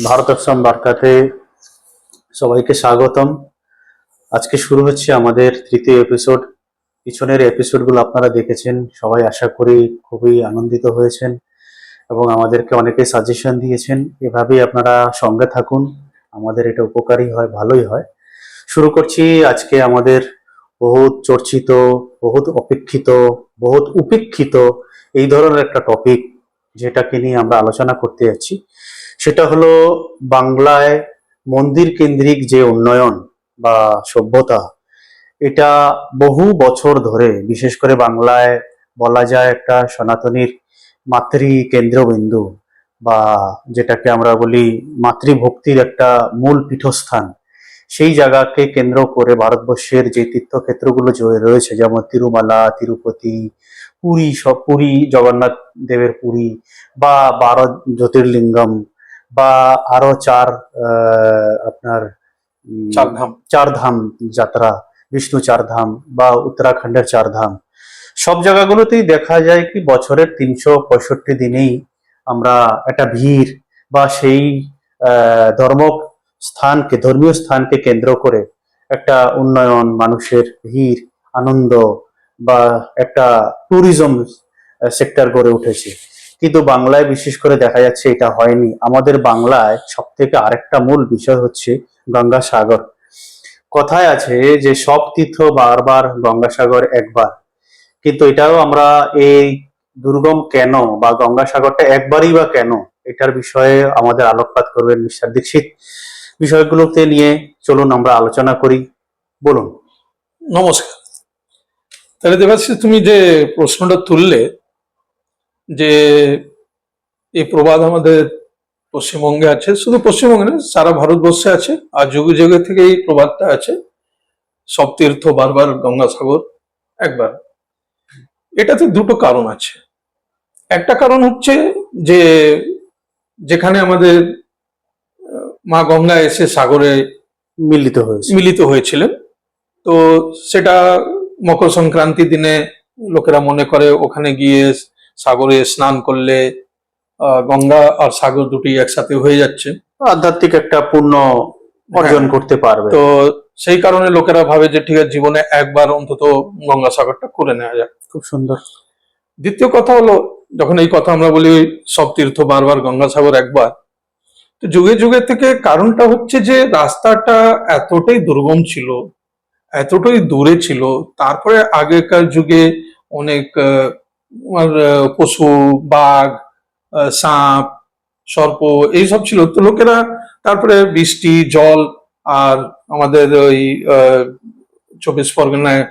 ভারত আশ্রম বার্তাতে সবাইকে স্বাগতম। আজকে শুরু হচ্ছে আমাদের তৃতীয় এপিসোড। পিছনের এপিসোডগুলো আপনারা দেখেছেন, সবাই আশা করি খুবই আনন্দিত হয়েছেন এবং আমাদেরকে অনেকে সাজেশন দিয়েছেন। এভাবেই আপনারা সঙ্গে থাকুন, আমাদের এটা উপকারী হয়, ভালোই হয়। শুরু করছি আজকে আমাদের বহুত চর্চিত, বহুত অপেক্ষিত, বহুত উপেক্ষিত এই ধরনের একটা টপিক, যেটাকে নিয়ে আমরা আলোচনা করতে যাচ্ছি। সেটা হলো বাংলায় মন্দির কেন্দ্রিক যে উন্নয়ন বা সভ্যতা, এটা বহু বছর ধরে, বিশেষ করে বাংলায় বলা যায় একটা সনাতনীর মাতৃ কেন্দ্রবিন্দু, বা যেটাকে আমরা বলি মাতৃভক্তির একটা মূল পীঠস্থান। সেই জায়গাকে কেন্দ্র করে ভারতবর্ষের যে তীর্থক্ষেত্রগুলো রয়েছে, যেমন তিরুমালা, তিরুপতি, পুরী, সব পুরী জগন্নাথ দেবের পুরী, বা 12 জ্যোতির্লিঙ্গম, বা আরো আপনার চারধাম চার ধাম যাত্রা, বিষ্ণু চার ধাম বা উত্তরাখণ্ডের চার ধাম, সব জায়গাগুলোতেই দেখা যায় কি বছরের 365 দিনেই আমরা একটা ভিড় বা সেই ধর্মীয় স্থানকে কেন্দ্র করে একটা উন্নয়ন, মানুষের ভিড়, আনন্দ বা একটা ট্যুরিজম সেক্টর গড়ে উঠেছে। কিন্তু বাংলায় বিশেষ করে দেখা যাচ্ছে এটা হয়নি। আমাদের বাংলায় সব থেকে আরেকটা মূল বিষয় হচ্ছে গঙ্গাসাগর। কথায় আছে যে সব তীর্থ বারবার, গঙ্গাসাগর একবার। কিন্তু এটাও আমরা এই দুর্গম কেন, বা গঙ্গাসাগরটা একবারই বা কেন, এটার বিষয়ে আমাদের আলোকপাত করবেন মিস্টার দীক্ষিত। বিষয়গুলোতে নিয়ে চলুন আমরা আলোচনা করি, বলুন। নমস্কার। তাহলে দেবাশিস, তুমি যে প্রশ্নটা তুললে, যে এই প্রবাদ আমাদের পশ্চিমবঙ্গে আছে, শুধু পশ্চিমবঙ্গে না, সারা ভারতবর্ষে আছে। আর যুগে যুগে থেকে এই প্রবাদটা আছে, সব তীর্থ বারবার, গঙ্গাসাগর একবার। এটাতে দুটো কারণ আছে। একটা কারণ হচ্ছে যে যেখানে আমাদের মা গঙ্গা এসে সাগরে মিলিত হয়েছিলেন, তো সেটা মকর সংক্রান্তির দিনে লোকেরা মনে করে ওখানে গিয়ে সাগরে স্নান করলে গঙ্গা আর সাগর দুটি একসাথে হয়ে যাচ্ছে, আধ্যাত্মিক একটা পুণ্য অর্জন করতে পারবে। তো সেই কারণে লোকেরা ভাবে যে ঠিক আছে, জীবনে একবার অন্তত গঙ্গাসাগরটা করে নেওয়া যায়। খুব সুন্দর। দ্বিতীয় কথা হলো, যখন এই কথা আমরা বলি সব তীর্থ বারবার, গঙ্গাসাগর একবার, তো যুগে যুগে থেকে কারণটা হচ্ছে যে রাস্তাটা এতটাই দুর্গম ছিল, এতটাই দূরে ছিল। তারপরে আগেকার যুগে অনেক পশু, বাঘ, সাপ, সর্প এইসব ছিল, তো লোকেরা তারপরে বৃষ্টি জল, আর আমাদের ওই 24 পরগনায়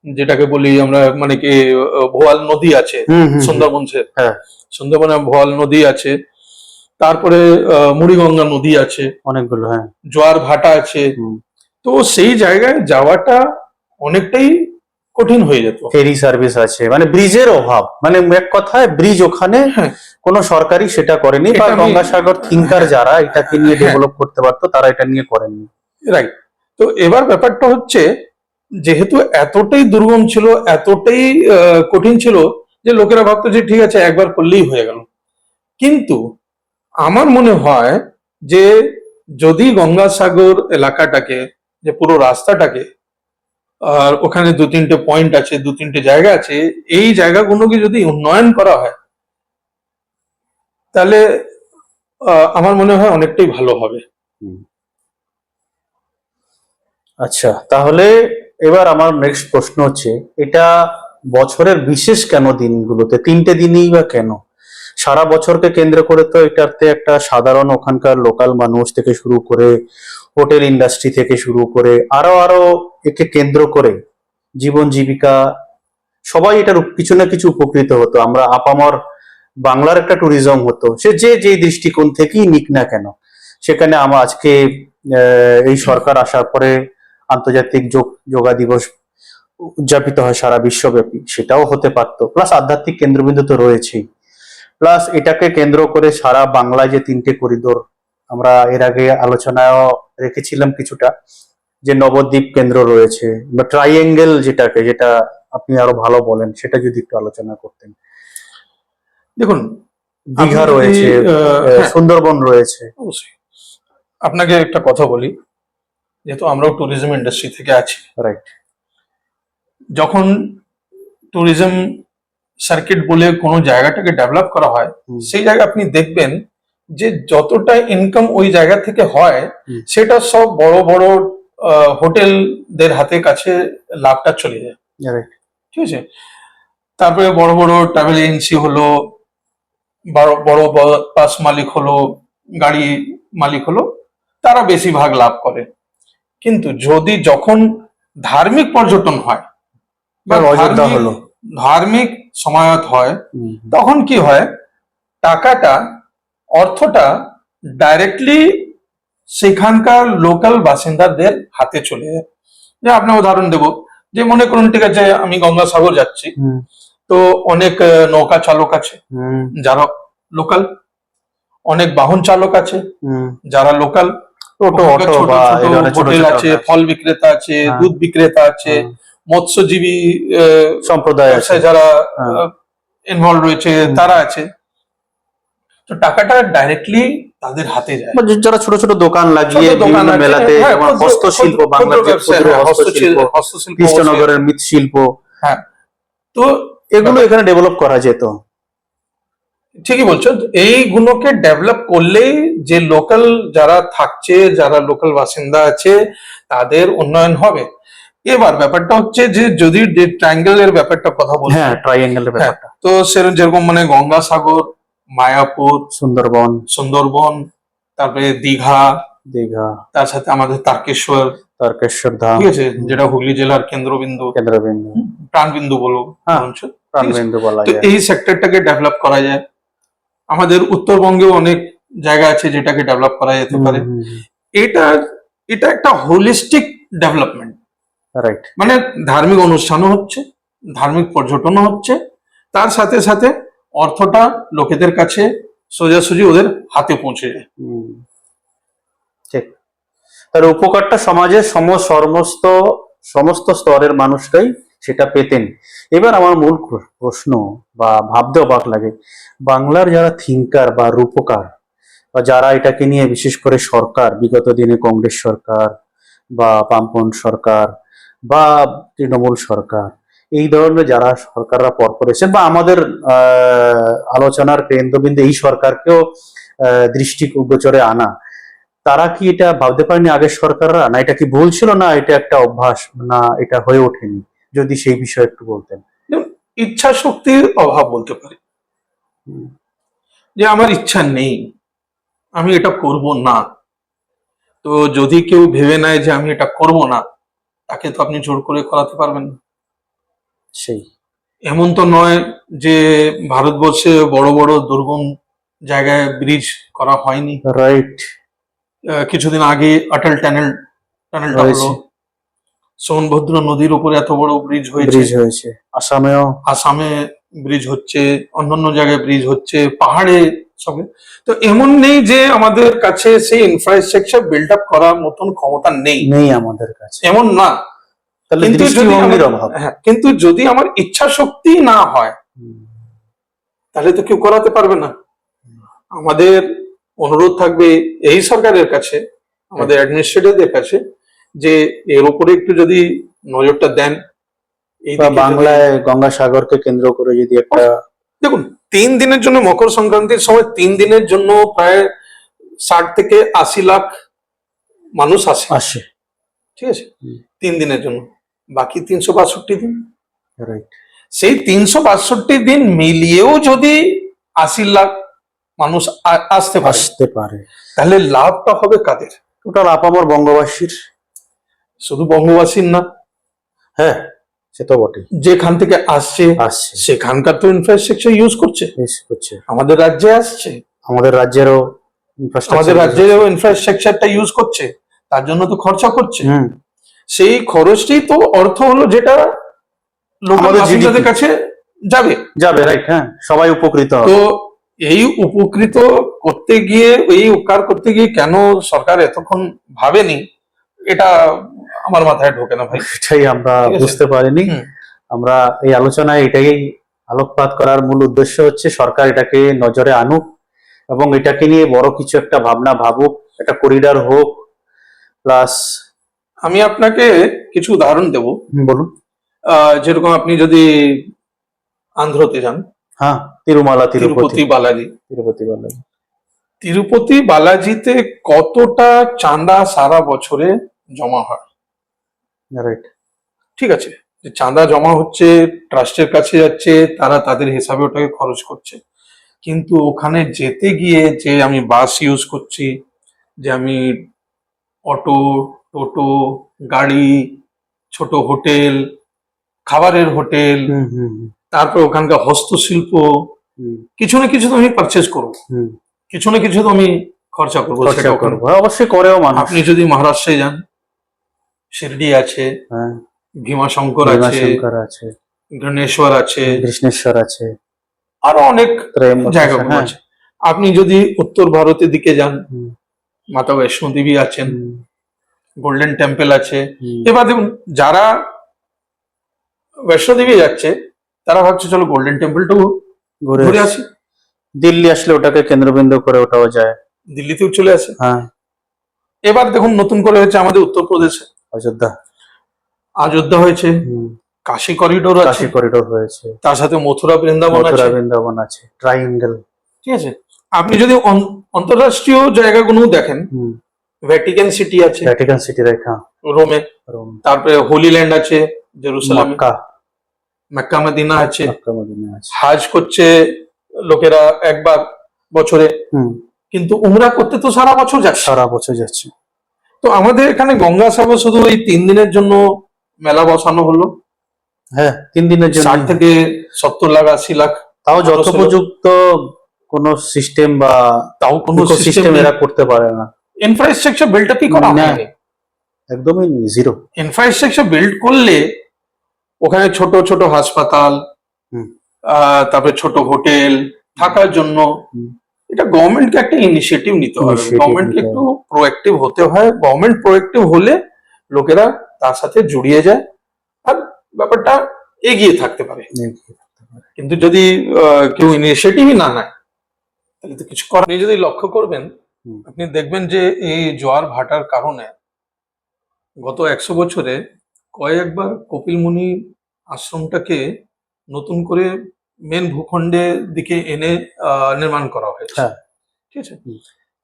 যেটাকে বলি আমরা, মানে কি ভোয়াল নদী আছে সুন্দরবন, সুন্দরবনে ভোয়াল নদী আছে, তারপরে মুড়িগঙ্গা নদী আছে, অনেকগুলো, হ্যাঁ, জোয়ার ভাটা আছে। তো সেই জায়গায় যাওয়াটা অনেকটাই কঠিন হয়ে যেত। ফেরি সার্ভিস আছে, মানে ব্রিজের অভাব, মানে এক কথায় ব্রিজ ওখানে কোন সরকারি সেটা করেনি, বা গঙ্গাসাগর থিঙ্কার যারা এটাকে নিয়ে ডেভেলপ করতে পারতো তারা এটা নিয়ে করেননি। রাইট। তো এবার ব্যাপারটা হচ্ছে, যেহেতু এতটাই দুর্গম ছিল, এতটাই কঠিন ছিল, যে লোকেরা ভাবতো যে ঠিক আছে একবার করলেই হয়ে গেল। কিন্তু আমার মনে হয় যে যদি গঙ্গাসাগর এলাকাটাকে, যে পুরো রাস্তাটাকে, আর ওখানে 2-3টে পয়েন্ট আছে, 2-3টে জায়গা আছে, এই জায়গাগুলোকে যদি উন্নয়ন করা হয়, তাহলে আমার মনে হয় অনেকটাই ভালো হবে। আচ্ছা, তাহলে এবার আমার নেক্সট প্রশ্ন হচ্ছে, এটা বছরের বিশেষ কেন দিনগুলোতে 3টে দিনই বা কেন? সারা বছরকে কেন্দ্র করে তো এটাতে একটা সাধারণ ওখানকার লোকাল মানুষ থেকে শুরু করে, হোটেল ইন্ডাস্ট্রি থেকে শুরু করে, আরো আরো একে কেন্দ্র করে জীবন জীবিকা, সবাই এটার কিছু না কিছু উপকৃত হতো। আমরা আপামর বাংলার একটা ট্যুরিজম হতো, সে যেই দৃষ্টিকোণ থেকেই নিক না কেন। সেখানে আমরা আজকে এই সরকার আসার পরে আন্তর্জাতিক যোগা দিবস উদযাপিত হয় সারা বিশ্বব্যাপী, সেটাও হতে পারতো। প্লাস আধ্যাত্মিক কেন্দ্রবিন্দু তো রয়েছেই, প্লাস এটাকে কেন্দ্র করে সারা বাংলায় যে 3টে করিডোর, আমরা এর আগে আলোচনায় রেখেছিলাম কিছুটা, যে নবদ্বীপ কেন্দ্র রয়েছে বা ট্রাইঅ্যাঙ্গেল, যেটা আপনি আরো ভালো বলেন, সেটা যদি একটু আলোচনা করতেন। দেখুন, দীঘা আপনি যদি, রয়েছে, হ্যাঁ, সুন্দরবন রয়েছে। অবশ্যই। আপনাকে একটা কথা বলি, যেহেতু আমরাও ট্যুরিজম ইন্ডাস্ট্রি থেকে আছি, রাইট। যখন ট্যুরিজম সার্কিট বলে কোনো জায়গাটাকে ডেভেলপ করা হয়, সেই জায়গায় আপনি দেখবেন যে যতটা ইনকাম ওই জায়গা থেকে হয়, সেটা সব বড় বড় হোটেলদের হাতে কাছে লাভটা চলে যায়। রাইট। ঠিক আছে। তারপরে বড় বড় ট্রাভেল এজেন্সি হলো, বড় বড় বাস মালিক হলো, গাড়ি মালিক হলো, তারা বেশিরভাগ লাভ করে। কিন্তু যখন ধার্মিক পর্যটন হয় বা অযোধ্যা হলো, ধার্মিক সমায়ত হয়, তখন কি হয়, টাকাটা, অর্থটা ডাইরেক্টলি সেখানকার লোকাল বাসিন্দাদের হাতে চলে যায়। যে আপনার উদাহরণ দেব, যে মনে করুন ঠিক আছে আমি গঙ্গাসাগর যাচ্ছি, তো অনেক নৌকা চালক আছে যারা লোকাল, অনেক বাহন চালক আছে যারা লোকাল, টোটো, অটো বা এই ধরনের ছোট হোটেল ছোট আছে, ফল বিক্রেতা আছে, দুধ বিক্রেতা আছে, মৎস্যজীবী সম্প্রদায় আছে যারা ইনভলভ রয়েছে তারা আছে। তো টাকাটা ডাইরেক্টলি তাদের হাতে যায়। যারা ছোট ছোট দোকান লাগিয়ে বিভিন্ন মেলাতে, যেমন হস্তশিল্প, বাংলার যে ক্ষুদ্র হস্তশিল্প, কৃষ্ণনগরের মৃৎশিল্প, হ্যাঁ, তো এগুলো এখানে ডেভেলপ করা যেত। ঠিকই বলছো, এইগুলোকে ডেভেলপ করলেই যে লোকাল যারা থাকছে, যারা লোকাল বাসিন্দা আছে, তাদের উন্নয়ন হবে। এবার ব্যাপারটা হচ্ছে যে যদি ট্রায়াঙ্গেলের ব্যাপারটা কথা বলি, হ্যাঁ, ট্রায়াঙ্গেলের ব্যাপারটা, তো যেরকম মানে গঙ্গাসাগর, মায়াপুর, সুন্দরবন, তারপরে দীঘা, তার সাথে আমাদের তারকেশ্বর ধাম, ঠিক আছে, যেটা হুগলি জেলার কেন্দ্রবিন্দু, প্রাণবিন্দু বলবো, তো এই সেক্টরটাকে ডেভেলপ করা যায়। আমাদের উত্তরবঙ্গেও অনেক জায়গা আছে যেটাকে ডেভেলপ করা যেতে পারে। এটা একটা হোলিস্টিক ডেভেলপমেন্ট, রাইট। মানে ধার্মিক অনুষ্ঠানও হচ্ছে, ধার্মিক পর্যটনও হচ্ছে, তার সাথে সাথে অর্থটা লোকেদের কাছে সোজাসুজি ওদের হাতে পৌঁছে যায়। ঠিক। তার উপকারটা সমাজের সমস্ত স্তরের মানুষরাই সেটা পেতেন। এবার আমার মূল প্রশ্ন, বা ভাবতে অবাক লাগে, বাংলার যারা থিঙ্কার বা রূপকার, বা যারা এটাকে নিয়ে, বিশেষ করে সরকার, বিগত দিনে কংগ্রেস সরকার বা বামপন সরকার বা তৃণমূল সরকার, এই ধরনের যারা সরকাররা পর করেছেন, বা আমাদের আলোচনার কেন্দ্রবিন্দু এই সরকারকেও দৃষ্টিগোচরে আনা, তারা কি এটা ভাবতে পারেনি আগের সরকাররা, না এটা কি ভুল ছিল, না এটা একটা অভ্যাস, না এটা হয়ে ওঠেনি? যদি সেই বিষয়ে একটু বলতেন। ইচ্ছা শক্তির অভাব বলতে পারি, যে আমার ইচ্ছা নেই, আমি এটা করব না। তো যদি কেউ ভেবে নেয় যে আমি এটা করব না, তাকে তো আপনি জোর করে করাতে পারবেন না। সেই এমন তো নয় যে ভারতবর্ষে বড় বড় দুর্গম জায়গায় ব্রিজ করা হয়নি। রাইট। কিছুদিন আগে অটল টানেলটা হলো, সোনভদ্র নদীর উপরে এত বড় ব্রিজ হয়েছে। আসামে ব্রিজ হচ্ছে, অন্যান্য জায়গায় ব্রিজ হচ্ছে, পাহাড়ে সবে। তো এমন নেই যে আমাদের কাছে সেই ইনফ্রাস্ট্রাকচার বিল্ড আপ করার মতন ক্ষমতা নেই আমাদের কাছে, এমন না। কিন্তু যদি আমার ইচ্ছা শক্তি না হয়, তাহলে তো কেউ করাতে পারবে না। আমাদের অনুরোধ থাকবে এই সরকারের কাছে, আমাদের অ্যাডমিনিস্ট্রেটরদের কাছে, যে এর উপরে একটু যদি নজরটা দেন। বাংলায় গঙ্গাসাগরকে কেন্দ্র করে যদি একটা, দেখুন 3 দিনের জন্য, মকর সংক্রান্তির সময় 3 দিনের জন্য প্রায় 60 থেকে 80 লাখ মানুষ আসে, ঠিক আছে, 3 দিনের জন্য। বাকি 362 দিন, সেই 362 দিন মিলিয়েও যদি 80 লাখ মানুষ আসতে পারে, তাহলে লাভটা হবে কাদের? টোটাল আপামর বঙ্গবাসীর। শুধু বঙ্গবাসীর না, হ্যাঁ সে তো বটে, যেখান থেকে আসছে সেখানকার তো ইনফ্রাস্ট্রাকচার ইউজ করছে, আমাদের রাজ্যে আসছে, আমাদের রাজ্যেরও ইনফ্রাস্ট্রাকচারটা ইউজ করছে, তার জন্য তো খরচা করছে। সেই খরচটি তো অর্থ হলো যেটা লোকাল বাসিন্দাদের কাছে যাবে, রাইট। হ্যাঁ, সবাই উপকৃত হবে। তো এই উপকৃত করতে গিয়ে, এই উপকার করতে গিয়ে কেন সরকার এতক্ষণ ভাবেনি, এটা আমার মাথায় ঢোকে না ভাই। এটাই আমরা বুঝতে পারিনি। আমরা এই আলোচনায় এটাই আলোকপাত করার মূল উদ্দেশ্য হচ্ছে সরকার এটাকে নজরে আনুক এবং এটাকে নিয়ে বড় কিছু একটা ভাবনা ভাবুক, একটা করিডর হোক প্লাস। আমি আপনাকে কিছু উদাহরণ দেব। বলুন। যেরকম আপনি যদি আন্ধ্রতে যান, হ্যাঁ, তিরুমালা তিরুপতি তিরুপতি বালাজি, তিরুপতি বালাজি। তিরুপতি বালাজিতে কতটা চাঁদা সারা বছরে জমা হয়? রাইট। ঠিক আছে, যে চাঁদা জমা হচ্ছে, ট্রাস্টের কাছে যাচ্ছে, তারা তাদের হিসাবে ওটাকে খরচ করছে। কিন্তু ওখানে যেতে গিয়ে যে আমি বাস ইউজ করছি, যে আমি অটো, টোটো, গাড়ি, ছোট হোটেল, খাবারের হোটেল, হুম হুম হুম, তারপর ওখানকার হস্তশিল্প, হুম, কিছু না কিছু তো আমি পারচেজ করবো, হুম, কিছু না কিছু তো আমি খরচা করবো। খরচা সেটা ওখানে করবো, অবশ্যই করেও মানুষ। আপনি যদি মহারাষ্ট্রে যান, শিরডি আছে, হ্যাঁ, ভীমাশঙ্কর আছে, ভীমাশঙ্কর আছে, গণেশ্বর আছে, কৃষ্ণেশ্বর আছে, আরো অনেক ত্রয়ম্বকেশ্বর, জায়গাগুলো হ্যাঁ। আছে। আপনি যদি উত্তর ভারতের দিকে যান, হুম, মাতা বৈষ্ণো দেবী আছেন, হুম, গোল্ডেন টেম্পল আছে। হুম, এবার দেখুন, যারা বৈষ্ণো দেবী যাচ্ছে তারা ভাবছে চলো গোল্ডেন টেম্পলটাও ঘুরে ঘুরে আসি। আসি, দিল্লি আসলে ওটাকে কেন্দ্রবিন্দু করে ওটাও যায়। দিল্লিতেও চলে আসে। হ্যাঁ, এবার দেখুন, নতুন করে হয়েছে আমাদের উত্তরপ্রদেশে, অযোধ্যা। অযোধ্যা হয়েছে, হুম, কাশী করিডোর আছে, কাশী করিডোর হয়েছে, তার সাথে মথুরা বৃন্দাবন মথুরা আছে। বৃন্দাবন আছে, ট্রাইঙ্গেল। ঠিক আছে, আপনি যদি অন্তর্রাষ্ট্রীয় জায়গাগুলো দেখেন, হুম, ভ্যাটিকান সিটি আছে ভ্যাটিকান সিটি, রাইট, হ্যাঁ। রোমে, রোম, তারপরে হোলি ল্যান্ড আছে জেরুসালামে, মক্কা, মক্কা মদিনা আছে। মক্কা মদিনা আছে। হাজ করছে লোকেরা একবার বছরে, হুম, কিন্তু উমরা করতে তো সারা বছর যাচ্ছে। সারা বছর যাচ্ছে। তো আমাদের এখানে গঙ্গাসাগর শুধু এই 3 দিনের জন্য মেলা বসানো হলো, হ্যাঁ, 3 দিনের জন্য। 60 থেকে 70 লাখ 80 লাখ তাও মানুষ হলো। যথোপযুক্ত কোন সিস্টেম বা তাও কোনো সিস্টেম সিস্টেম এরা করতে পারে না। ইনফ্রাস্ট্রাকচার বিল্ড আপই করা না, হয়নি। একদমই জিরো। ইনফ্রাস্ট্রাকচার বিল্ড করলে ওখানে ছোট ছোট হাসপাতাল, হুম, তারপরে ছোট হোটেল থাকার জন্য, হুম, এটা গভর্নমেন্টকে একটা ইনিশিয়েটিভ নিতে হবে। Initiative গভর্নমেন্টকে নিতে একটু হবে। প্রোঅ্যাক্টিভ হতে হয়। গভর্নমেন্ট প্রোঅ্যাক্টিভ হলে লোকেরা তার সাথে জড়িয়ে যায় আর ব্যাপারটা এগিয়ে থাকতে পারে। কিন্তু যদি কেউ ইনিশিয়েটিভই না নেয়, তাহলে তো কিছু করার। আপনি যদি লক্ষ্য করবেন, হুম, আপনি দেখবেন যে এই জোয়ার ভাটার কারণে গত 100 বছরে কয়েকবার কপিল মুনি আশ্রমটাকে নতুন করে মেন ভূখণ্ডের দিকে এনে নির্মাণ করা হয়েছে। হ্যাঁ। ঠিক আছে, হুম।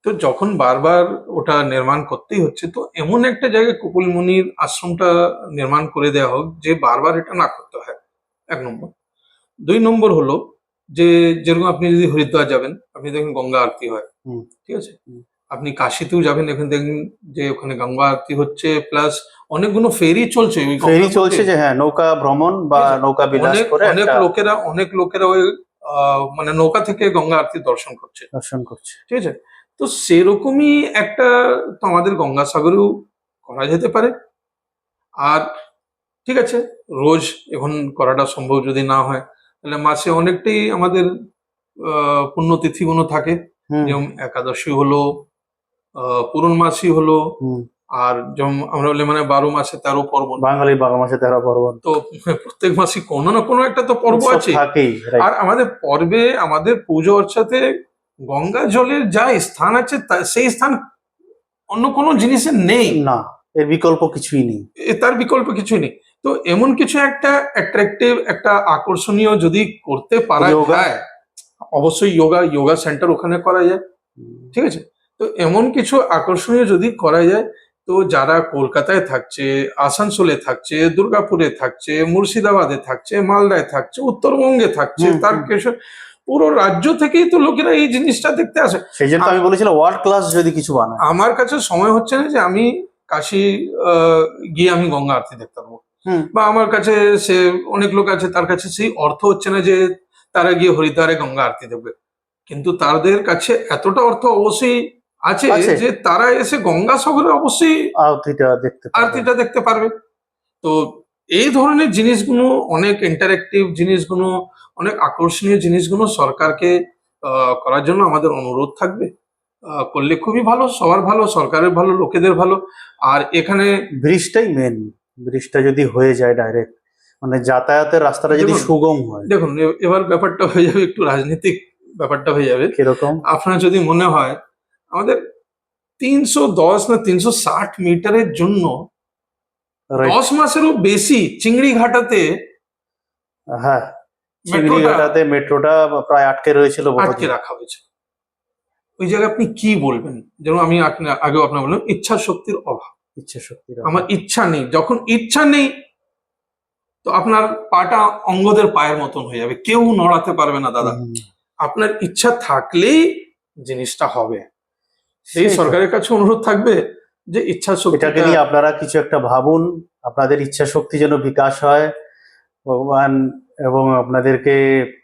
তো যখন বারবার ওটা নির্মাণ করতেই হচ্ছে, তো এমন একটা জায়গায় কপিল মুনির আশ্রমটা নির্মাণ করে দেওয়া হোক যে বারবার এটা না করতে হয়, 1 নম্বর। 2 নম্বর হলো যে, যেরকম আপনি যদি হরিদ্বার যাবেন, আপনি দেখেন গঙ্গা আরতি হয়। হুম, ঠিক আছে, হুম। আপনি কাশিতেও যাবেন, এখানে দেখেন যে ওখানে গঙ্গা আরতি হচ্ছে, প্লাস অনেকগুলো ফেরি চলছে ওই ফেরি গঙ্গার চলছে, মধ্যে। যে হ্যাঁ, নৌকা ভ্রমণ বা ঠিক আছে? নৌকা বিলাস অনেক করে অনেক একটা লোকেরা ওই মানে নৌকা থেকে গঙ্গা আরতি দর্শন করছে। দর্শন করছে। ঠিক আছে, তো সেরকমই একটা তো আমাদের গঙ্গাসাগরেও করা যেতে পারে। আর ঠিক আছে, রোজ এখন করাটা সম্ভব যদি না হয়, তাহলে মাসে অনেকটাই আমাদের পুণ্যতিথিগুলো থাকে, হুম, যেমন একাদশী হলো, পূর্ণমাসী হলো, হুম। আর যেমন আমরা বলি মানে 12 মাসে 13 পার্বণ। বাঙালি 12 মাসে 13 পার্বণ। তো প্রত্যেক মাসে কোনো না কোনো একটা তো পর্ব উৎসব আছে। থাকেই, right? আর আমাদের পর্বে, আমাদের পুজো অর্চাতে গঙ্গা জলের যা স্থান আছে, সেই স্থান অন্য কোনো জিনিসের নেই। না, এর বিকল্প কিছুই নেই। তার বিকল্প কিছুই নেই। তো এমন কিছু একটা অ্যাট্রাকটিভ, একটা আকর্ষণীয় যদি করতে পারা যোগা। যায়, অবশ্যই যোগা সেন্টার ওখানে করা যায়। ঠিক আছে, তো এমন কিছু আকর্ষণীয় যদি করা যায়, তো যারা কলকাতায় থাকছে, আসানসোলে থাকছে, দুর্গাপুরে থাকছে, মুর্শিদাবাদে থাকছে, মালদায় থাকছে, উত্তরবঙ্গে থাকছে, হুম, তার হুম। পুরো রাজ্য থেকেই তো লোকেরা এই জিনিসটা দেখতে আসে। সেই জন্য তো আমি বলেছিলাম ওয়ার্ল্ড ক্লাস যদি কিছু বানায়। আমার কাছে সময় হচ্ছে না যে আমি কাশী গিয়ে আমি গঙ্গা আরতি দেখতে পারবো, হুম, বা আমার কাছে সে অনেক লোক আছে তার কাছে সেই অর্থ হচ্ছে না যে তারা গিয়ে হরিদ্বারে গঙ্গা আরতি দেখবে। কিন্তু তাদের কাছে এতটা অর্থ অবশ্যই আছে আছে। যে তারা এসে গঙ্গাসাগরে অবশ্যই আরতিটা দেখতে পারবে। আরতিটা দেখতে পারবে। তো এই ধরনের জিনিসগুলো, অনেক ইন্টারেক্টিভ জিনিসগুলো, অনেক আকর্ষণীয় জিনিসগুলো সরকারকে করার জন্য আমাদের অনুরোধ থাকবে। করলে খুবই ভালো, সবার ভালো, সরকারের ভালো, লোকেদের ভালো। আর এখানে ব্রিজটাই মেন। ব্রিজটা যদি হয়ে যায় ডাইরেক্ট, মানে যাতায়াতের রাস্তাটা যদি দেখুন, সুগম হয়। দেখুন এবার ব্যাপারটা হয়ে যাবে একটু রাজনীতিক ব্যাপারটা হয়ে যাবে। কিরকম? আপনার যদি মনে হয় আমাদের 310 না 360 মিটারের জন্য Right. 10 মাসেরও বেশি চিংড়ি ঘাটাতে হ্যাঁ, মেট্রোটা চিংড়িঘাটাতে মেট্রোটা প্রায় আটকে রয়েছিল আটকে বহুদিন। রাখা হয়েছে। ওই জায়গায় আপনি কি বলবেন? যেমন আমি আগেও আপনার বললাম ইচ্ছা শক্তির অভাব। ইচ্ছা শক্তির আমার অভাব। ইচ্ছা নেই, যখন ইচ্ছা নেই তো আপনার পাটা অঙ্গদের পায়ের মতন হয়ে যাবে, কেউ নড়াতে পারবে না দাদা। হুম, আপনার ইচ্ছা থাকলেই জিনিসটা হবে। এই সেই তো। সরকারের কাছে অনুরোধ থাকবে যে ইচ্ছা এটাকে শক্তিটা নিয়ে আপনারা কিছু একটা ভাবুন, আপনাদের ইচ্ছা শক্তি যেন বিকাশ হয়, ভগবান এবং আপনাদেরকে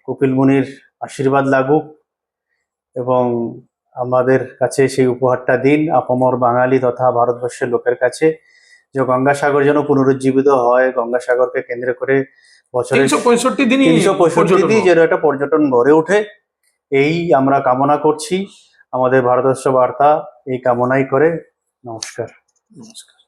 কপিল মুনির আশীর্বাদ লাগুক, এবং আমাদের কাছে সেই উপহারটা দিন আপামর বাঙালি তথা ভারতবর্ষের লোকের কাছে, যে গঙ্গাসাগর যেন পুনরুজ্জীবিত হয়, গঙ্গাসাগরকে কেন্দ্র করে বছরে 365 দিনই 365 পর্যটন দিন হোক। যেন একটা পর্যটন গড়ে ওঠে, এই আমরা কামনা করছি। আমাদের ভারতবর্ষ বার্তা এই কামনাই করে। নমস্কার। নমস্কার।